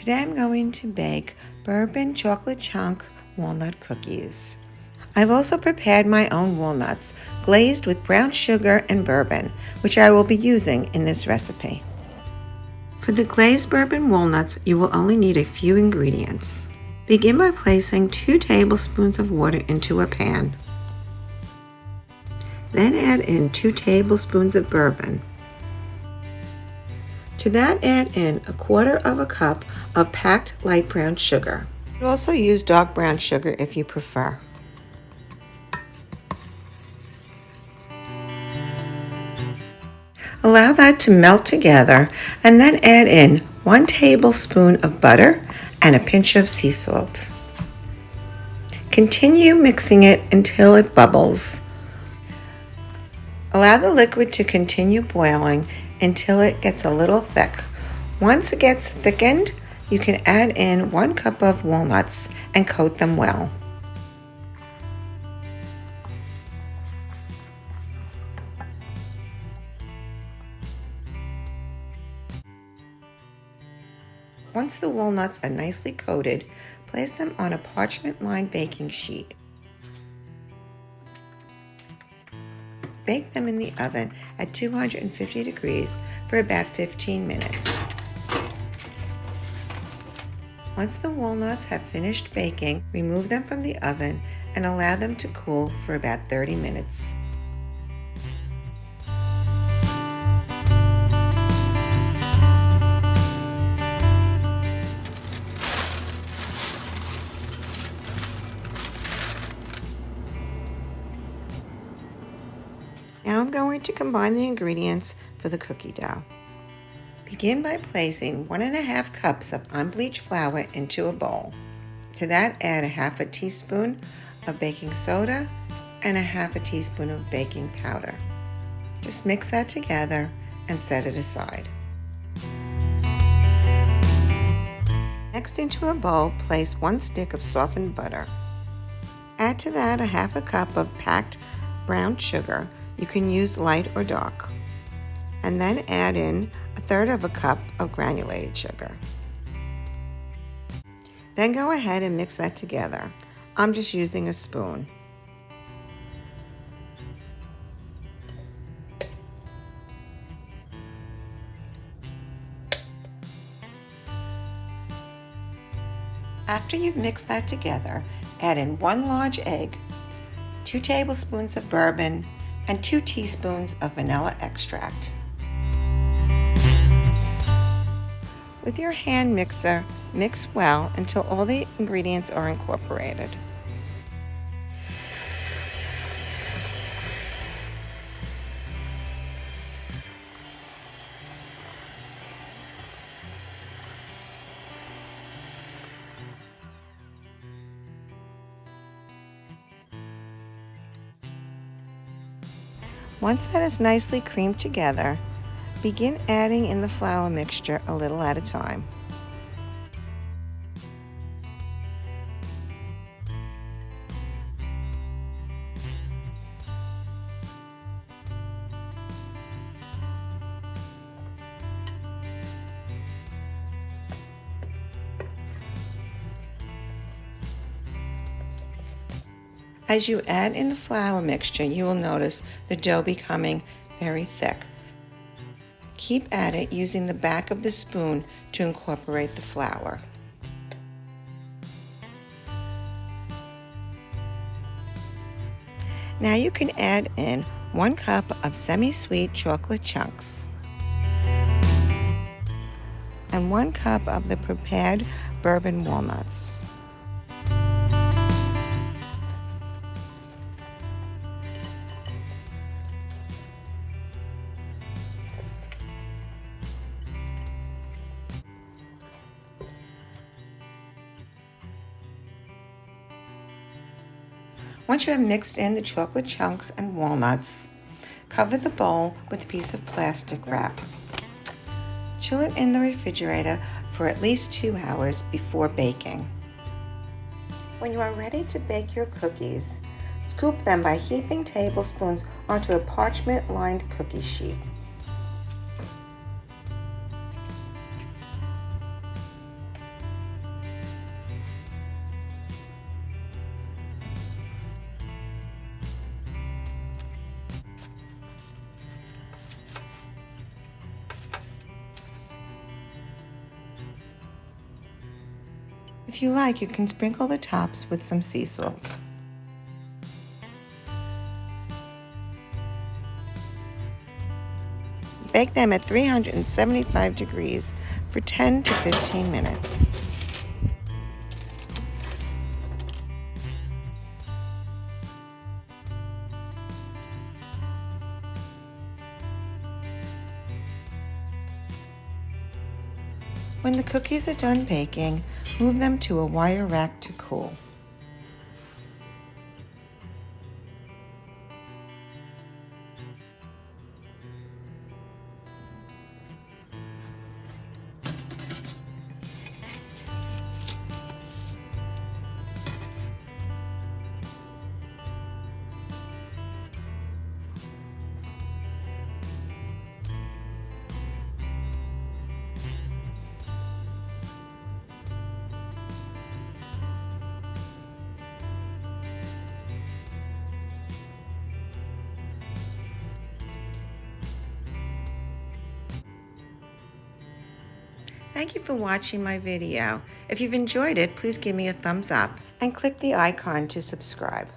Today I'm going to bake bourbon chocolate chunk walnut cookies. I've also prepared my own walnuts, glazed with brown sugar and bourbon, which I will be using in this recipe. For the glazed bourbon walnuts, you will only need a few ingredients. Begin by placing 2 tablespoons of water into a pan. Then add in 2 tablespoons of bourbon. To that, add in 1/4 cup of packed light brown sugar. You can also use dark brown sugar if you prefer. Allow that to melt together and then add in 1 tablespoon of butter and a pinch of sea salt. Continue mixing it until it bubbles. Allow the liquid to continue boiling until it gets a little thick. Once it gets thickened, you can add in 1 cup of walnuts and coat them well. Once the walnuts are nicely coated, place them on a parchment-lined baking sheet. Bake them in the oven at 250 degrees for about 15 minutes. Once the walnuts have finished baking, remove them from the oven and allow them to cool for about 30 minutes. Now I'm going to combine the ingredients for the cookie dough. Begin by placing 1½ cups of unbleached flour into a bowl. To that, add 1/2 teaspoon of baking soda and 1/2 teaspoon of baking powder. Just mix that together and set it aside. Next, into a bowl, place 1 stick of softened butter. Add to that 1/2 cup of packed brown sugar. You can use light or dark. And then add in 1/3 cup of granulated sugar. Then go ahead and mix that together. I'm just using a spoon. After you've mixed that together, add in 1 large egg, 2 tablespoons of bourbon, and 2 teaspoons of vanilla extract. With your hand mixer, mix well until all the ingredients are incorporated. Once that is nicely creamed together, begin adding in the flour mixture a little at a time. As you add in the flour mixture, you will notice the dough becoming very thick. Keep at it using the back of the spoon to incorporate the flour. Now you can add in 1 cup of semi-sweet chocolate chunks and 1 cup of the prepared bourbon walnuts. Once you have mixed in the chocolate chunks and walnuts, cover the bowl with a piece of plastic wrap. Chill it in the refrigerator for at least 2 hours before baking. When you are ready to bake your cookies, scoop them by heaping tablespoons onto a parchment-lined cookie sheet. If you like, you can sprinkle the tops with some sea salt. Bake them at 375 degrees for 10 to 15 minutes. When the cookies are done baking, move them to a wire rack to cool. Thank you for watching my video. If you've enjoyed it, please give me a thumbs up and click the icon to subscribe.